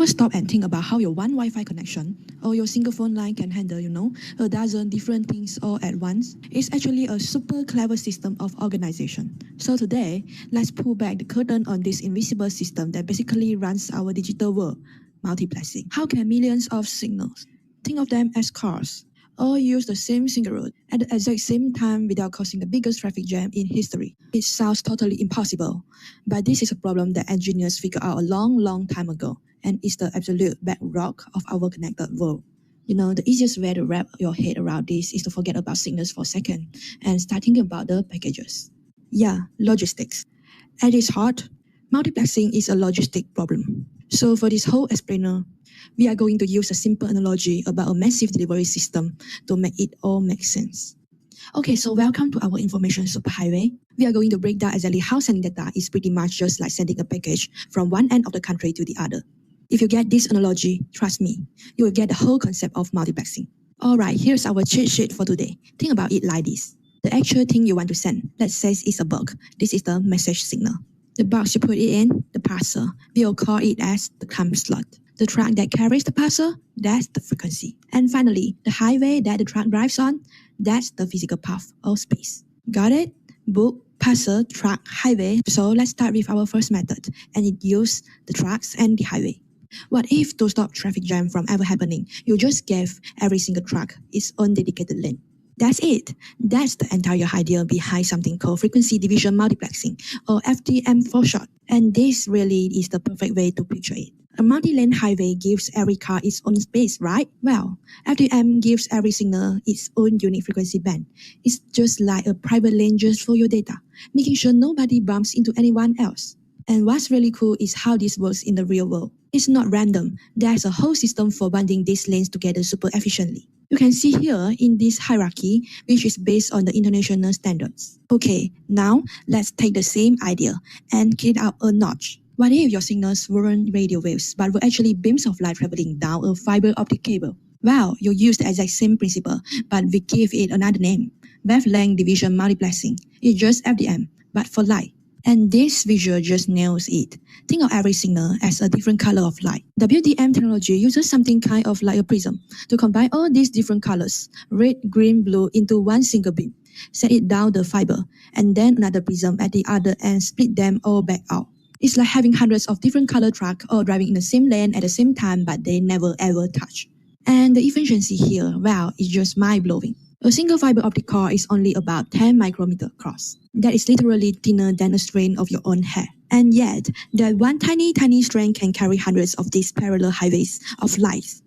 stop and think about how your one Wi-Fi connection or your single phone line can handle, a dozen different things all at once? It's actually a super clever system of organization. So today, let's pull back the curtain on this invisible system that basically runs our digital world, multiplexing. How can millions of signals, think of them as cars, all use the same single road at the exact same time without causing the biggest traffic jam in history? It sounds totally impossible, but this is a problem that engineers figured out a long time ago, and it's the absolute bedrock of our connected world. The easiest way to wrap your head around this is to forget about signals for a second and start thinking about the packages. Yeah, logistics. At its heart, multiplexing is a logistic problem. So for this whole explainer, we are going to use a simple analogy about a massive delivery system to make it all make sense. Okay, so welcome to our information superhighway. We are going to break down exactly how sending data is pretty much just like sending a package from one end of the country to the other. If you get this analogy, trust me, you will get the whole concept of multiplexing. Alright, here's our cheat sheet for today. Think about it like this. The actual thing you want to send, let's say it's a bulk. This is the message signal. The box you put it in, the parcel, we'll call it as the time slot. The truck that carries the parcel, that's the frequency. And finally, the highway that the truck drives on, that's the physical path or space. Got it? Book, parcel, truck, highway. So let's start with our first method, and it uses the trucks and the highway. What if to stop traffic jam from ever happening, you just gave every single truck its own dedicated lane? That's it. That's the entire idea behind something called frequency division multiplexing, or FDM for short. And this really is the perfect way to picture it. A multi-lane highway gives every car its own space, right? Well, FDM gives every signal its own unique frequency band. It's just like a private lane just for your data, making sure nobody bumps into anyone else. And what's really cool is how this works in the real world. It's not random. There's a whole system for binding these lanes together super efficiently. You can see here in this hierarchy, which is based on the international standards. Okay, now let's take the same idea and kick it up a notch. What if your signals weren't radio waves, but were actually beams of light traveling down a fiber optic cable? Well, you use the exact same principle, but we give it another name. Wavelength division multiplexing. It's just FDM, but for light. And this visual just nails it. Think of every signal as a different color of light. WDM technology uses something kind of like a prism to combine all these different colors, red, green, blue, into one single beam. Set it down the fiber, and then another prism at the other and split them all back out. It's like having hundreds of different color trucks all driving in the same lane at the same time, but they never ever touch. And the efficiency here, wow, is just mind-blowing. A single fiber optic cord is only about 10 micrometers across. That is literally thinner than a strand of your own hair. And yet, that one tiny strand can carry hundreds of these parallel highways of lights,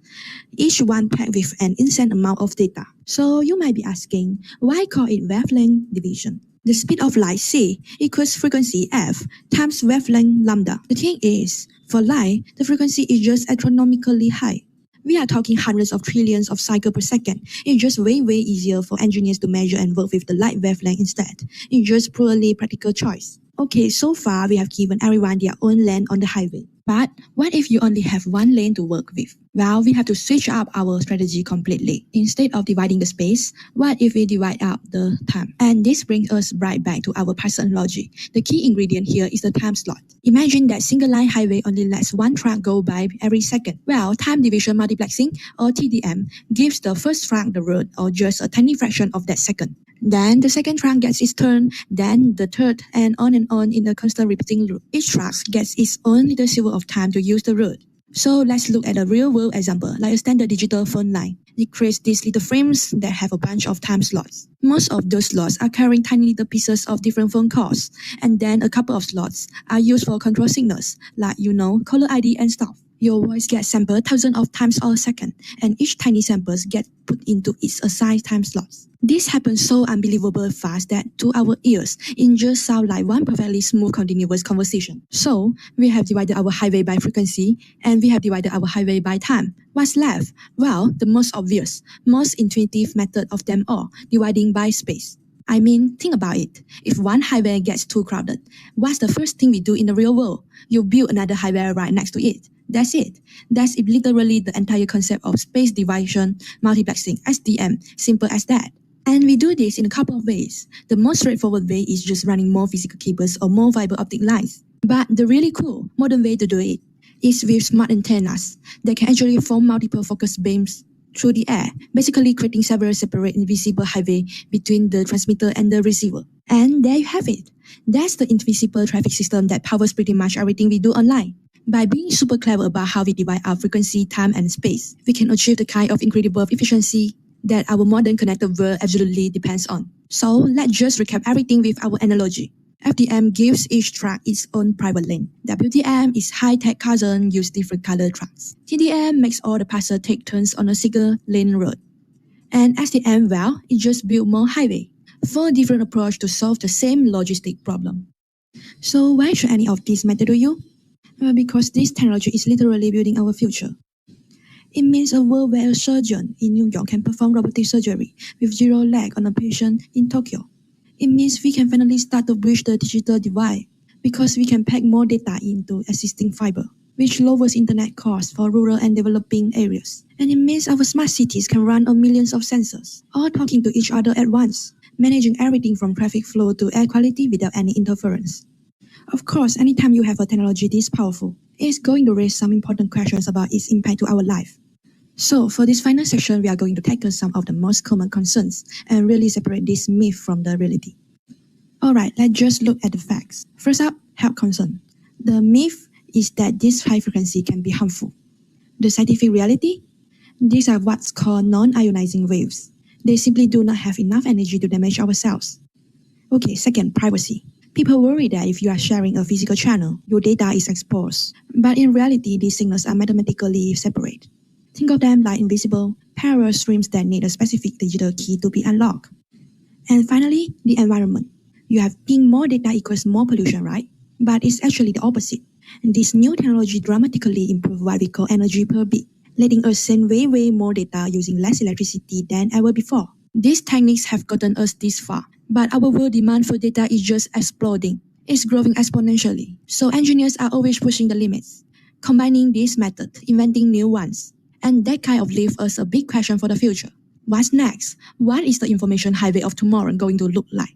each one packed with an insane amount of data. So you might be asking, why call it wavelength division? The speed of light c equals frequency f times wavelength lambda. The thing is, for light, the frequency is just astronomically high. We are talking hundreds of trillions of cycles per second. It's just way easier for engineers to measure and work with the light wavelength instead. It's just purely practical choice. Okay, so far we have given everyone their own lane on the highway. But what if you only have one lane to work with? Well, we have to switch up our strategy completely. Instead of dividing the space, what if we divide up the time? And this brings us right back to our parcel analogy. The key ingredient here is the time slot. Imagine that single line highway only lets one truck go by every second. Well, time division multiplexing, or TDM, gives the first truck the road, or just a tiny fraction of that second. Then the second truck gets its turn, then the third, and on in a constant repeating loop. Each truck gets its own little sliver of time to use the road. So let's look at a real-world example, like a standard digital phone line. It creates these little frames that have a bunch of time slots. Most of those slots are carrying tiny little pieces of different phone calls, and then a couple of slots are used for control signals, like caller ID and stuff. Your voice gets sampled thousands of times a second, and each tiny sample gets put into its assigned time slots. This happens so unbelievably fast that to our ears, it just sounds like one perfectly smooth continuous conversation. So, we have divided our highway by frequency, and we have divided our highway by time. What's left? Well, the most obvious, most intuitive method of them all, dividing by space. I mean, think about it. If one highway gets too crowded, what's the first thing we do in the real world? You build another highway right next to it. That's it. That's literally the entire concept of space division multiplexing, SDM, simple as that. And we do this in a couple of ways. The most straightforward way is just running more physical cables or more fiber optic lines. But the really cool, modern way to do it, is with smart antennas that can actually form multiple focus beams through the air, basically creating several separate invisible highways between the transmitter and the receiver. And there you have it. That's the invisible traffic system that powers pretty much everything we do online. By being super clever about how we divide our frequency, time, and space, we can achieve the kind of incredible efficiency that our modern connected world absolutely depends on. So let's just recap everything with our analogy. FDM gives each track its own private lane. WDM is high-tech cousin use different color tracks. TDM makes all the passers take turns on a single lane road. And SDM, well, it just builds more highway. 4 different approaches to solve the same logistic problem. So why should any of this matter to you? Well, because this technology is literally building our future. It means a world where a surgeon in New York can perform robotic surgery with 0 lag on a patient in Tokyo. It means we can finally start to bridge the digital divide because we can pack more data into existing fiber, which lowers internet costs for rural and developing areas. And it means our smart cities can run on millions of sensors, all talking to each other at once, managing everything from traffic flow to air quality without any interference. Of course, anytime you have a technology this powerful, it's going to raise some important questions about its impact to our life. So for this final section, we are going to tackle some of the most common concerns and really separate this myth from the reality. Alright, let's just look at the facts. First up, health concern. The myth is that this high frequency can be harmful. The scientific reality? These are what's called non-ionizing waves. They simply do not have enough energy to damage our cells. Okay, second, privacy. People worry that if you are sharing a physical channel, your data is exposed. But in reality, these signals are mathematically separate. Think of them like invisible, parallel streams that need a specific digital key to be unlocked. And finally, the environment. You have think more data equals more pollution, right? But it's actually the opposite. This new technology dramatically improves what we call energy per bit, letting us send way more data using less electricity than ever before. These techniques have gotten us this far, but our world demand for data is just exploding. It's growing exponentially. So engineers are always pushing the limits, combining these methods, inventing new ones. And that kind of leaves us a big question for the future. What's next? What is the information highway of tomorrow going to look like?